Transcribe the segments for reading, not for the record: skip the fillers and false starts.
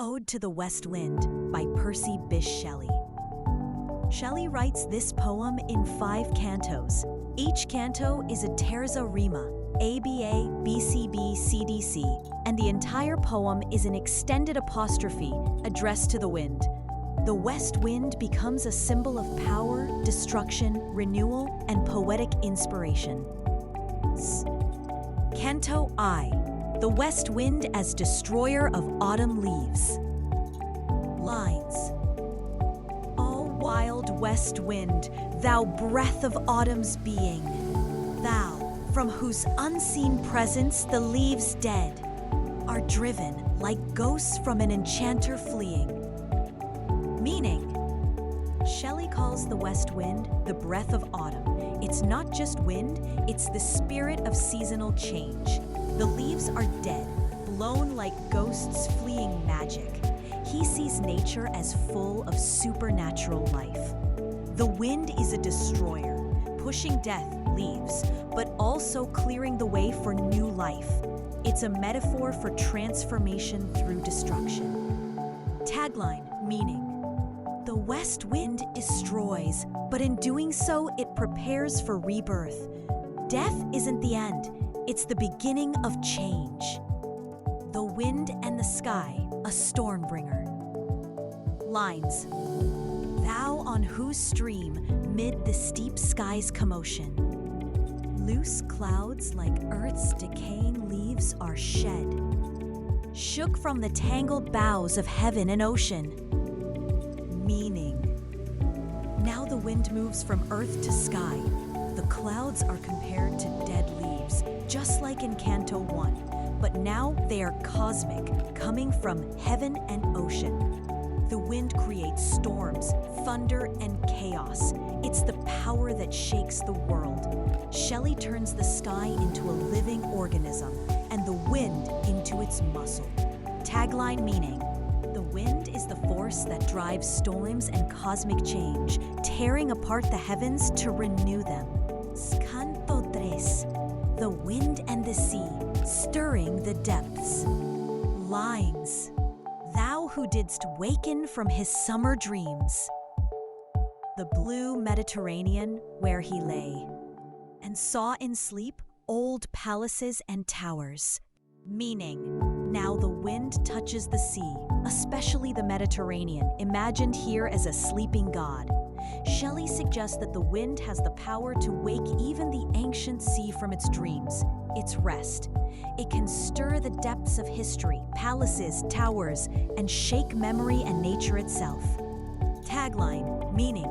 Ode to the West Wind by Percy Bysshe Shelley. Shelley writes this poem in 5 cantos. Each canto is a terza rima, ABA, BCB, CDC, and the entire poem is an extended apostrophe addressed to the wind. The west wind becomes a symbol of power, destruction, renewal, and poetic inspiration. Canto I. The west wind as destroyer of autumn leaves. Lines. O wild west wind, thou breath of autumn's being, thou, from whose unseen presence the leaves dead are driven like ghosts from an enchanter fleeing. Meaning, Shelley calls the west wind the breath of autumn. It's not just wind, it's the spirit of seasonal change. The leaves are dead, blown like ghosts fleeing magic. He sees nature as full of supernatural life. The wind is a destroyer, pushing death, leaves, but also clearing the way for new life. It's a metaphor for transformation through destruction. Tagline, meaning. The west wind destroys, but in doing so, it prepares for rebirth. Death isn't the end. It's the beginning of change. The wind and the sky, a storm bringer. Lines. Thou on whose stream, mid the steep sky's commotion, loose clouds like earth's decaying leaves are shed, shook from the tangled boughs of heaven and ocean. Meaning. Now the wind moves from earth to sky. The clouds are compared to dead leaves, just like in Canto 1, but now they are cosmic, coming from heaven and ocean. The wind creates storms, thunder, and chaos. It's the power that shakes the world. Shelley turns the sky into a living organism and the wind into its muscle. Tagline meaning. The wind is the force that drives storms and cosmic change, tearing apart the heavens to renew them. Canto 3. The wind and the sea, stirring the depths. Lines. Thou who didst waken from his summer dreams, the blue Mediterranean where he lay, and saw in sleep old palaces and towers. Meaning, now the wind touches the sea, especially the Mediterranean, imagined here as a sleeping god. Shelley suggests that the wind has the power to wake even the ancient sea from its dreams, its rest. It can stir the depths of history, palaces, towers, and shake memory and nature itself. Tagline, meaning.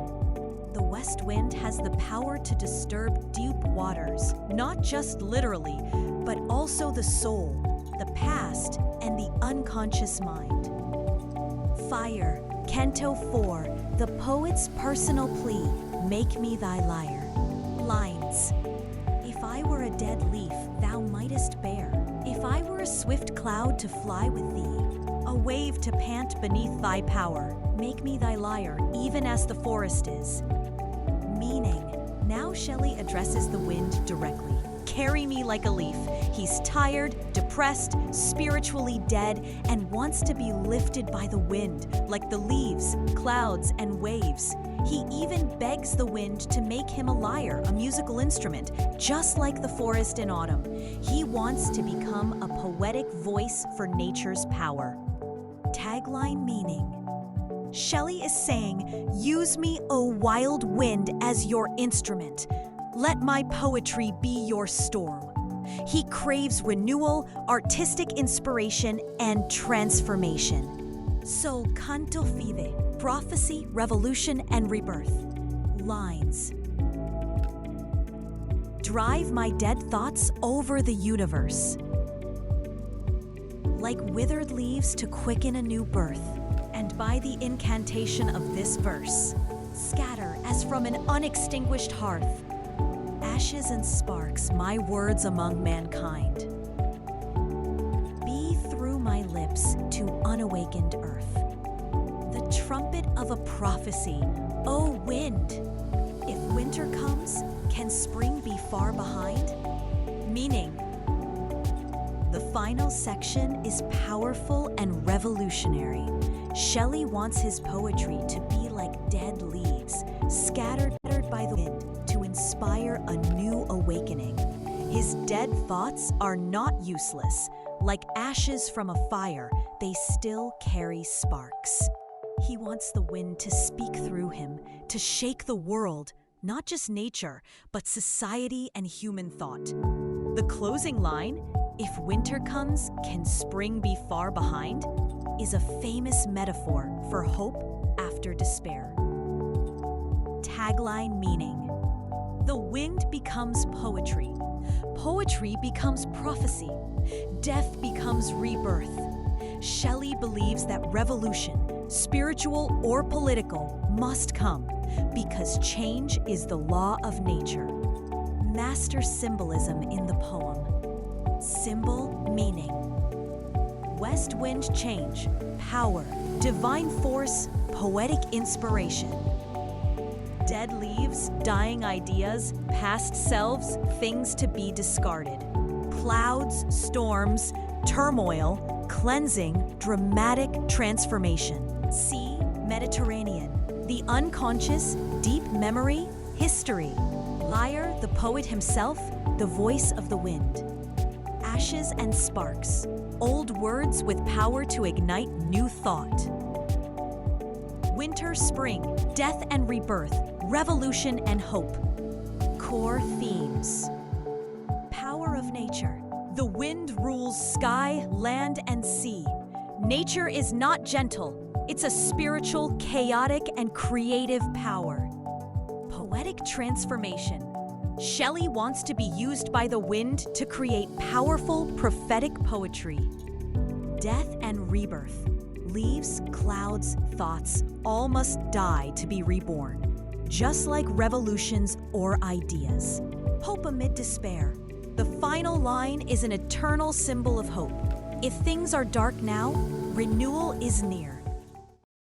The west wind has the power to disturb deep waters, not just literally, but also the soul, the past, and the unconscious mind. Fire, Canto 4, the poet's personal plea, make me thy lyre. Lines. If I were a dead leaf, thou mightest bear. If I were a swift cloud to fly with thee, a wave to pant beneath thy power, make me thy lyre, even as the forest is. Meaning, now Shelley addresses the wind directly. Carry me like a leaf. He's tired, depressed, spiritually dead, and wants to be lifted by the wind, like the leaves, clouds, and waves. He even begs the wind to make him a lyre, a musical instrument, just like the forest in autumn. He wants to become a poetic voice for nature's power. Tagline meaning. Shelley is saying, use me, O wild wind, as your instrument. Let my poetry be your storm. He craves renewal, artistic inspiration, and transformation. So Canto 5, prophecy, revolution, and rebirth. Lines. Drive my dead thoughts over the universe, like withered leaves to quicken a new birth. And by the incantation of this verse, scatter as from an unextinguished hearth, ashes and sparks, my words among mankind. Be through my lips to unawakened earth, the trumpet of a prophecy, O wind. If winter comes, can spring be far behind? Meaning, the final section is powerful and revolutionary. Shelley wants his poetry to be like dead leaves, scattered by the wind, to inspire a new awakening. His dead thoughts are not useless. Like ashes from a fire, they still carry sparks. He wants the wind to speak through him, to shake the world, not just nature, but society and human thought. The closing line, "If winter comes, can spring be far behind?" is a famous metaphor for hope after despair. Tagline meaning: the wind becomes poetry. Poetry becomes prophecy. Death becomes rebirth. Shelley believes that revolution, spiritual or political, must come because change is the law of nature. Master symbolism in the poem. Symbol meaning: west wind change, power, divine force, poetic inspiration. Dead leaves, dying ideas, past selves, things to be discarded. Clouds, storms, turmoil, cleansing, dramatic transformation. Sea, Mediterranean, the unconscious, deep memory, history. Lyre, the poet himself, the voice of the wind. Ashes and sparks, old words with power to ignite new thought. Winter, spring, death and rebirth, revolution and hope. Core themes. Power of nature. The wind rules sky, land, and sea. Nature is not gentle. It's a spiritual, chaotic, and creative power. Poetic transformation. Shelley wants to be used by the wind to create powerful, prophetic poetry. Death and rebirth. Leaves, clouds, thoughts, all must die to be reborn, just like revolutions or ideas. Hope amid despair. The final line is an eternal symbol of hope. If things are dark now, renewal is near.